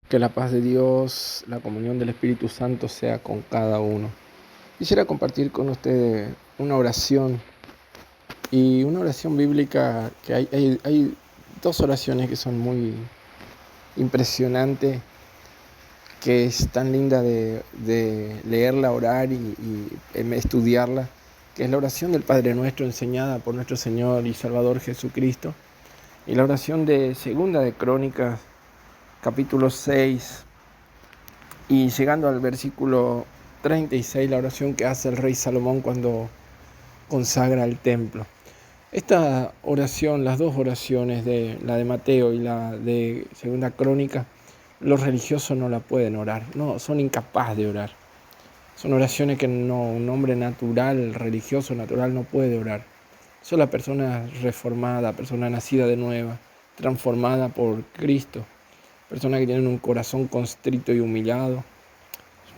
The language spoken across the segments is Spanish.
Que la paz de Dios, la comunión del Espíritu Santo sea con cada uno. Quisiera compartir con ustedes una oración y una oración bíblica que hay dos oraciones que son muy impresionantes, que es tan linda de leerla, orar y estudiarla, que es la oración del Padre Nuestro enseñada por nuestro Señor y Salvador Jesucristo, y la oración de Segunda de Crónicas, capítulo 6, y llegando al versículo 36, la oración que hace el rey Salomón cuando consagra el templo. Esta oración, las dos oraciones, la de Mateo y la de Segunda Crónica, los religiosos no la pueden orar, no, son incapaces de orar. Son oraciones que un hombre natural, religioso natural, no puede orar. Son la persona reformada, persona nacida de nueva, transformada por Cristo, personas que tienen un corazón constrito y humillado,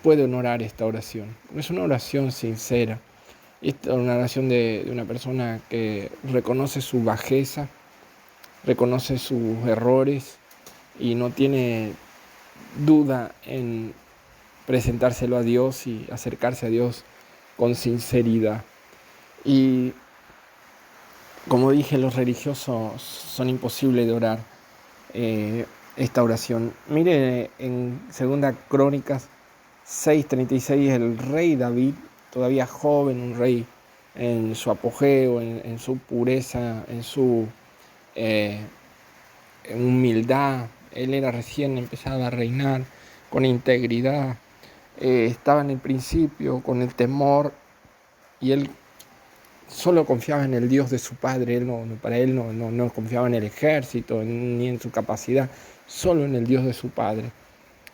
pueden orar esta oración. Es una oración sincera. Esta es una oración de una persona que reconoce su bajeza, reconoce sus errores y no tiene duda en presentárselo a Dios y acercarse a Dios con sinceridad. Y como dije, los religiosos son imposibles de orar esta oración. Mire en Segunda Crónicas 6:36, el rey David, todavía joven, un rey en su apogeo, en su pureza, en su humildad. Él era recién empezado a reinar con integridad, estaba en el principio con el temor, y él solo confiaba en el Dios de su padre. Él para él no confiaba en el ejército ni en su capacidad, solo en el Dios de su padre.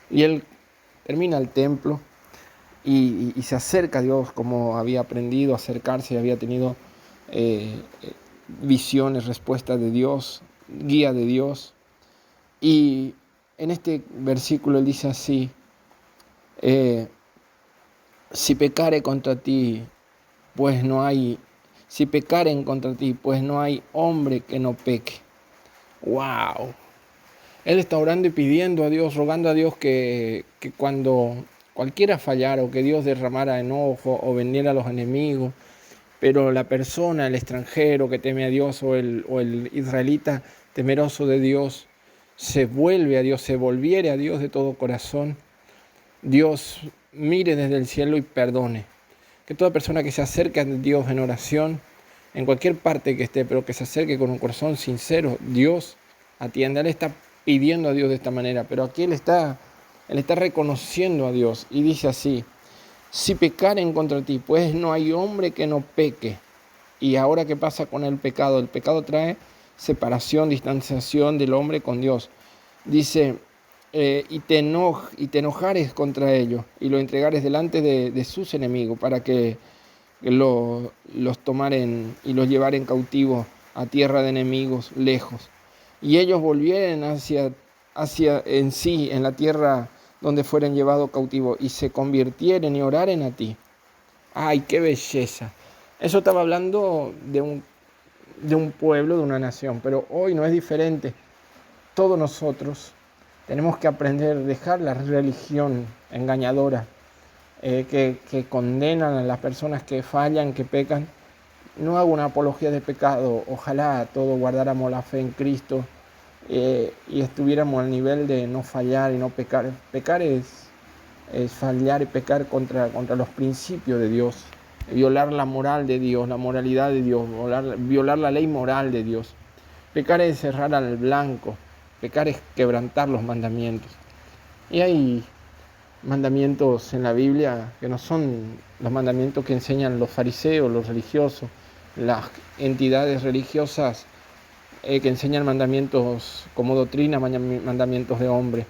Y él termina el templo y se acerca a Dios como había aprendido a acercarse, había tenido visiones, respuestas de Dios, guía de Dios. Y en este versículo él dice así: si pecare contra ti, pues no hay, si pecaren contra ti, pues no hay hombre que no peque. ¡Wow! Él está orando y pidiendo a Dios, rogando a Dios que cuando cualquiera fallara, o que Dios derramara enojo o vendiera a los enemigos, pero la persona, el extranjero que teme a Dios, o el israelita temeroso de Dios, se vuelve a Dios, se volviere a Dios de todo corazón, Dios mire desde el cielo y perdone. Que toda persona que se acerque a Dios en oración, en cualquier parte que esté, pero que se acerque con un corazón sincero, Dios atiende. Él está pidiendo a Dios de esta manera, pero aquí él está reconociendo a Dios y dice así: si pecaren contra ti, pues no hay hombre que no peque. Y ahora, ¿qué pasa con el pecado? El pecado trae separación, distanciación del hombre con Dios. Dice, y te enojares contra ellos y lo entregares delante de sus enemigos, para que los tomaren y los llevaren cautivos a tierra de enemigos lejos. Y ellos volvieren hacia en sí, en la tierra donde fueren llevados cautivos, y se convirtieren y oraren a ti. ¡Ay, qué belleza! Eso estaba hablando de un pueblo, de una nación, pero hoy no es diferente. Todos nosotros tenemos que aprender a dejar la religión engañadora, que condenan a las personas que fallan, que pecan. No hago una apología de pecado. Ojalá todos guardáramos la fe en Cristo y estuviéramos al nivel de no fallar y no pecar. Pecar es fallar y pecar contra los principios de Dios, violar la moral de Dios, la moralidad de Dios, violar la ley moral de Dios. Pecar es cerrar al blanco, pecar es quebrantar los mandamientos. Y hay mandamientos en la Biblia que no son los mandamientos que enseñan los fariseos, los religiosos, las entidades religiosas que enseñan mandamientos como doctrina, mandamientos de hombre.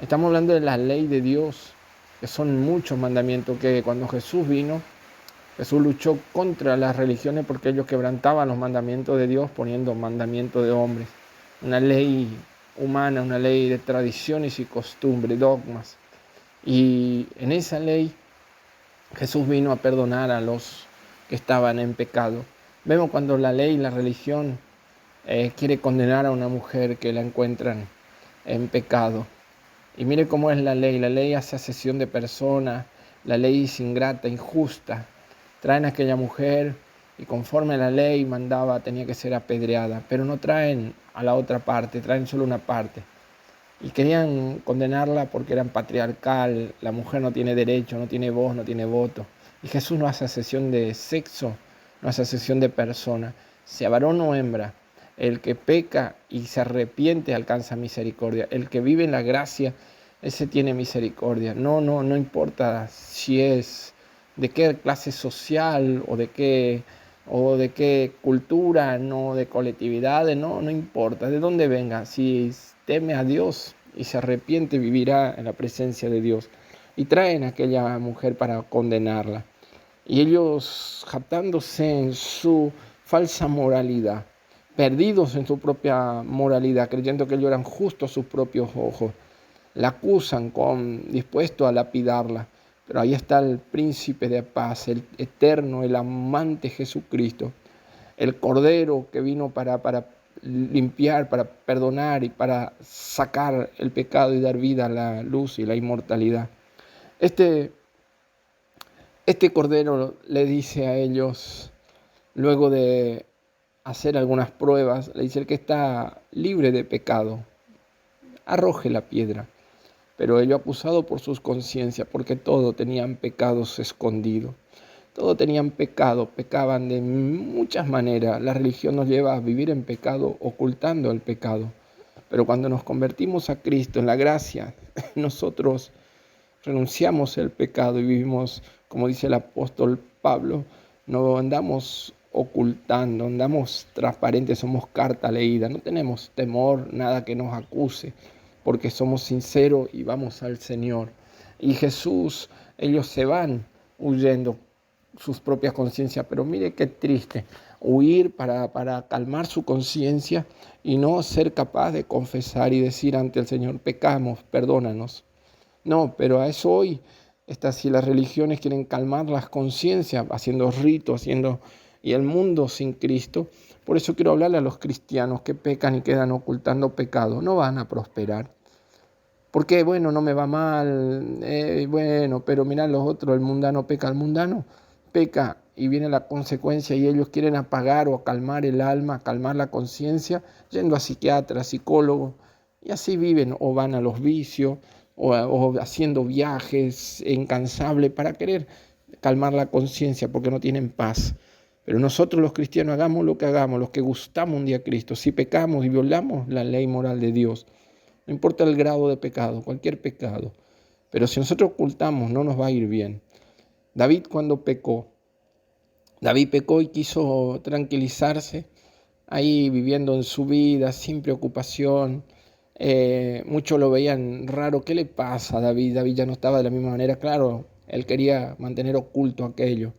Estamos hablando de la ley de Dios, que son muchos mandamientos, que cuando Jesús vino, Jesús luchó contra las religiones porque ellos quebrantaban los mandamientos de Dios poniendo mandamientos de hombres. Una ley humana, una ley de tradiciones y costumbres, dogmas. Y en esa ley Jesús vino a perdonar a los que estaban en pecado. Vemos cuando la ley, la religión, quiere condenar a una mujer que la encuentran en pecado. Y mire cómo es la ley. La ley hace asesión de personas, la ley es ingrata, injusta. Traen a aquella mujer y conforme a la ley mandaba, tenía que ser apedreada, pero no traen a la otra parte, traen solo una parte. Y querían condenarla porque eran patriarcal, la mujer no tiene derecho, no tiene voz, no tiene voto. Y Jesús no hace asesión de sexo, no hace asesión de persona, sea varón o hembra. El que peca y se arrepiente alcanza misericordia. El que vive en la gracia, ese tiene misericordia. No importa si es de qué clase social o de qué cultura, no de colectividad, no importa de dónde venga. Si teme a Dios y se arrepiente, vivirá en la presencia de Dios. Y traen a aquella mujer para condenarla. Y ellos, jactándose en su falsa moralidad, perdidos en su propia moralidad, creyendo que ellos eran justos a sus propios ojos, la acusan dispuesto a lapidarla. Pero ahí está el príncipe de paz, el eterno, el amante Jesucristo, el Cordero que vino para limpiar, para perdonar y para sacar el pecado y dar vida a la luz y la inmortalidad. Este Cordero le dice a ellos, luego de hacer algunas pruebas, le dice: el que está libre de pecado, arroje la piedra. Pero ellos, acusados por sus conciencias, porque todos tenían pecados escondidos, todos tenían pecado, pecaban de muchas maneras. La religión nos lleva a vivir en pecado, ocultando el pecado. Pero cuando nos convertimos a Cristo en la gracia, nosotros renunciamos al pecado y vivimos, como dice el apóstol Pablo, no andamos ocultando, andamos transparentes, somos carta leída, no tenemos temor, nada que nos acuse, porque somos sinceros y vamos al Señor. Y Jesús, ellos se van huyendo sus propias conciencias, pero mire qué triste, huir para calmar su conciencia y no ser capaz de confesar y decir ante el Señor: pecamos, perdónanos. No, pero a eso hoy, si las religiones quieren calmar las conciencias, haciendo ritos, y el mundo sin Cristo. Por eso quiero hablarle a los cristianos que pecan y quedan ocultando pecado. No van a prosperar. Porque, bueno, no me va mal, pero mirá los otros, el mundano peca, y viene la consecuencia y ellos quieren apagar o calmar el alma, calmar la conciencia, yendo a psiquiatras, psicólogos, y así viven o van a los vicios o haciendo viajes incansables para querer calmar la conciencia porque no tienen paz. Pero nosotros los cristianos, hagamos lo que hagamos, los que gustamos un día a Cristo, si pecamos y violamos la ley moral de Dios, no importa el grado de pecado, cualquier pecado, pero si nosotros ocultamos no nos va a ir bien. David pecó y quiso tranquilizarse, ahí viviendo en su vida sin preocupación. Muchos lo veían raro. ¿Qué le pasa a David? David ya no estaba de la misma manera. Claro, él quería mantener oculto aquello.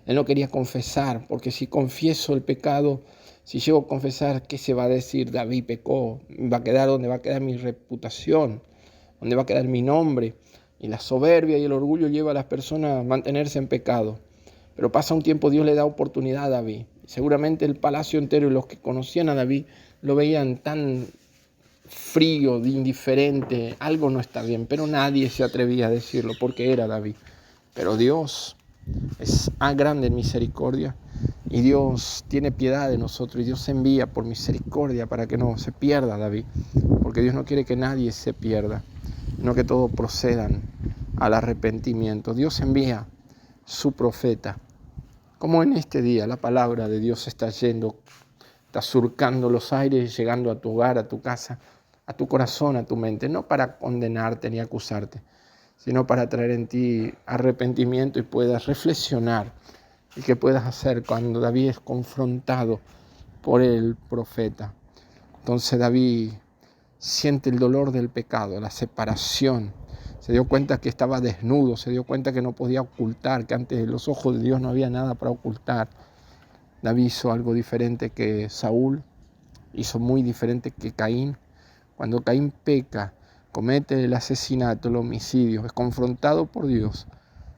Él no quería confesar, porque si confieso el pecado, si llego a confesar, ¿qué se va a decir? David pecó. Va a quedar donde va a quedar mi reputación, donde va a quedar mi nombre. Y la soberbia y el orgullo lleva a las personas a mantenerse en pecado. Pero pasa un tiempo, Dios le da oportunidad a David. Seguramente el palacio entero y los que conocían a David lo veían tan frío, indiferente, algo no está bien, pero nadie se atrevía a decirlo porque era David. Pero Dios es grande en misericordia y Dios tiene piedad de nosotros y Dios envía por misericordia para que no se pierda David, porque Dios no quiere que nadie se pierda, sino que todos procedan al arrepentimiento. Dios envía su profeta, como en este día la palabra de Dios está surcando los aires y llegando a tu hogar, a tu casa, a tu corazón, a tu mente, no para condenarte ni acusarte, sino para traer en ti arrepentimiento y puedas reflexionar y que puedas hacer cuando David es confrontado por el profeta. Entonces David siente el dolor del pecado, la separación. Se dio cuenta que estaba desnudo, se dio cuenta que no podía ocultar, que ante los ojos de Dios no había nada para ocultar. David hizo algo diferente que Saúl, hizo muy diferente que Caín. Cuando Caín peca, comete el asesinato, el homicidio, es confrontado por Dios,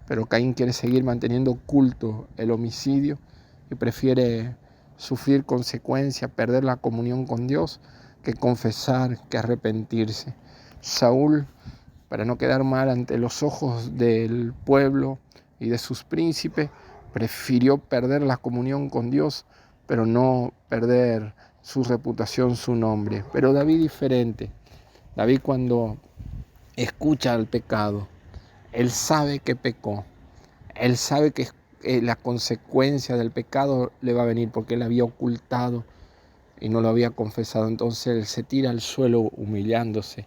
pero Caín quiere seguir manteniendo oculto el homicidio y prefiere sufrir consecuencias, perder la comunión con Dios, que confesar, que arrepentirse. Saúl para no quedar mal ante los ojos del pueblo y de sus príncipes, prefirió perder la comunión con Dios, pero no perder su reputación, su nombre. Pero David diferente. David, cuando escucha el pecado, él sabe que pecó, él sabe que la consecuencia del pecado le va a venir porque él había ocultado y no lo había confesado. Entonces él se tira al suelo humillándose,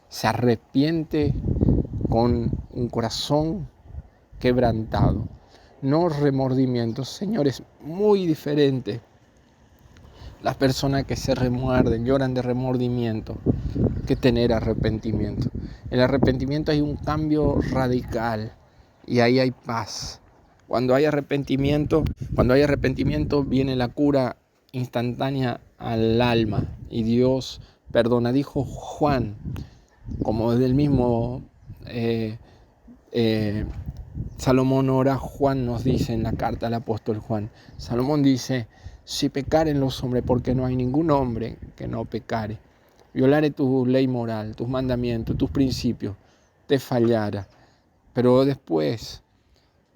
se arrepiente con un corazón quebrantado, no remordimiento. Señores, muy diferente las personas que se remuerden, lloran de remordimiento, que tener arrepentimiento. En el arrepentimiento hay un cambio radical y ahí hay paz. Cuando hay arrepentimiento viene la cura instantánea al alma y Dios perdona. Dijo Juan, como del mismo Salomón ora, Juan nos dice en la carta al apóstol Juan. Salomón dice: si pecaren los hombres, porque no hay ningún hombre que no pecare. Violare tu ley moral, tus mandamientos, tus principios, te fallara. Pero después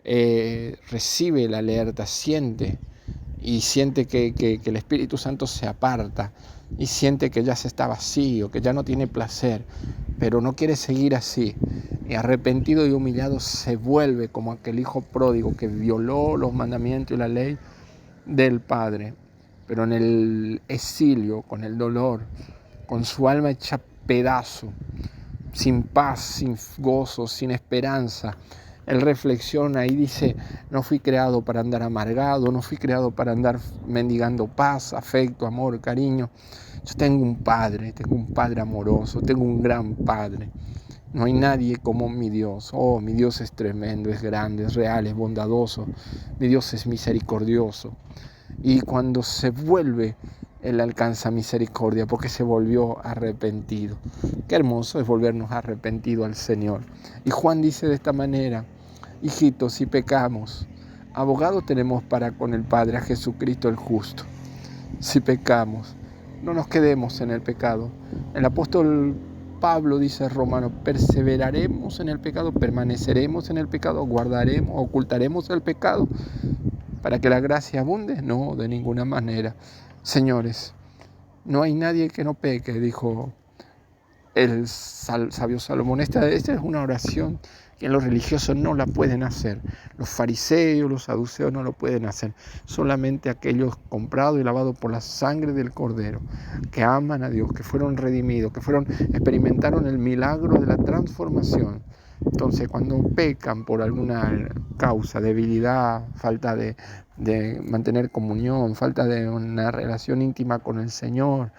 recibe la alerta, siente que el Espíritu Santo se aparta y siente que ya se está vacío, que ya no tiene placer, pero no quiere seguir así. Y arrepentido y humillado se vuelve como aquel hijo pródigo que violó los mandamientos y la ley del Padre, pero en el exilio, con el dolor, con su alma hecha pedazo, sin paz, sin gozo, sin esperanza. Él reflexiona y dice: no fui creado para andar amargado, no fui creado para andar mendigando paz, afecto, amor, cariño. Yo tengo un Padre amoroso, tengo un gran Padre. No hay nadie como mi Dios. Oh, mi Dios es tremendo, es grande, es real, es bondadoso. Mi Dios es misericordioso. Y cuando se vuelve, Él alcanza misericordia porque se volvió arrepentido. Qué hermoso es volvernos arrepentidos al Señor. Y Juan dice de esta manera: hijitos, si pecamos, abogado tenemos para con el Padre, a Jesucristo el justo. Si pecamos, no nos quedemos en el pecado. El apóstol Pablo dice en Romanos: perseveraremos en el pecado, permaneceremos en el pecado, guardaremos, ocultaremos el pecado para que la gracia abunde. No, de ninguna manera. Señores, no hay nadie que no peque, dijo el sabio Salomón. Esta es una oración que los religiosos no la pueden hacer. Los fariseos, los saduceos no lo pueden hacer. Solamente aquellos comprados y lavados por la sangre del Cordero, que aman a Dios, que fueron redimidos, que experimentaron el milagro de la transformación. Entonces, cuando pecan por alguna causa, debilidad, falta de mantener comunión, falta de una relación íntima con el Señor,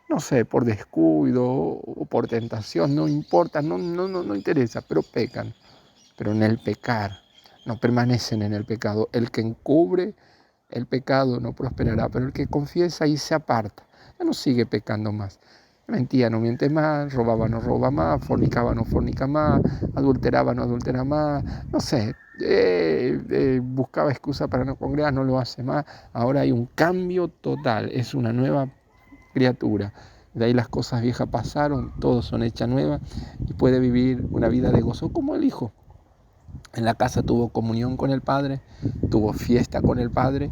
no sé, por descuido o por tentación, no importa, no interesa, pero pecan. Pero en el pecar, no permanecen en el pecado. El que encubre el pecado no prosperará, pero el que confiesa y se aparta, ya no sigue pecando más. Mentía, no miente más, robaba, no roba más, fornicaba, no fornica más, adulteraba, no adultera más, no sé, buscaba excusa para no congregar, no lo hace más. Ahora hay un cambio total, es una nueva criatura. De ahí las cosas viejas pasaron, todos son hechas nuevas y puede vivir una vida de gozo como el Hijo. En la casa tuvo comunión con el Padre, tuvo fiesta con el Padre,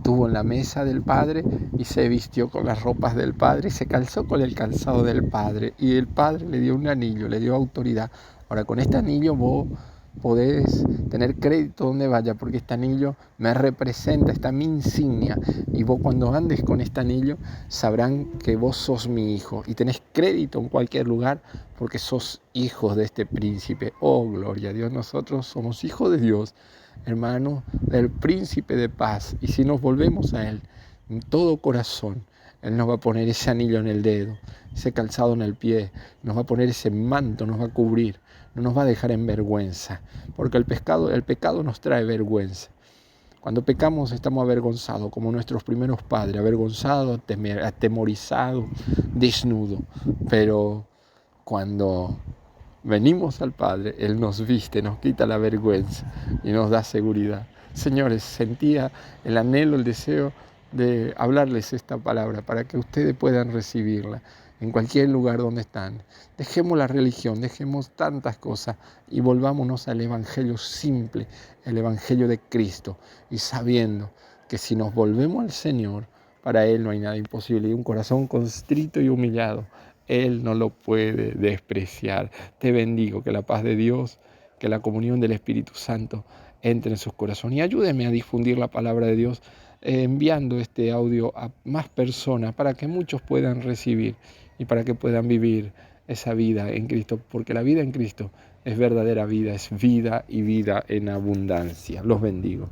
tuvo en la mesa del Padre y se vistió con las ropas del Padre y se calzó con el calzado del Padre. Y el Padre le dio un anillo, le dio autoridad. Ahora, con este anillo vos podés tener crédito donde vaya, porque este anillo me representa, esta mi insignia. Y vos, cuando andes con este anillo, sabrán que vos sos mi hijo y tenés crédito en cualquier lugar porque sos hijos de este príncipe. Oh, gloria a Dios, nosotros somos hijos de Dios, hermanos del príncipe de paz. Y si nos volvemos a Él en todo corazón, Él nos va a poner ese anillo en el dedo, ese calzado en el pie, nos va a poner ese manto, nos va a cubrir, no nos va a dejar en vergüenza, porque el pecado nos trae vergüenza. Cuando pecamos estamos avergonzados, como nuestros primeros padres, avergonzados, atemorizados, desnudos. Pero cuando venimos al Padre, Él nos viste, nos quita la vergüenza y nos da seguridad. Señores, sentía el anhelo, el deseo de hablarles esta palabra para que ustedes puedan recibirla en cualquier lugar donde están. Dejemos la religión, dejemos tantas cosas y volvámonos al evangelio simple, el evangelio de Cristo, y sabiendo que si nos volvemos al Señor, para Él no hay nada imposible. Y un corazón constrito y humillado, Él no lo puede despreciar. Te bendigo, que la paz de Dios, que la comunión del Espíritu Santo entre en sus corazones. Y ayúdeme a difundir la palabra de Dios, enviando este audio a más personas para que muchos puedan recibir y para que puedan vivir esa vida en Cristo. Porque la vida en Cristo es verdadera vida, es vida y vida en abundancia. Los bendigo.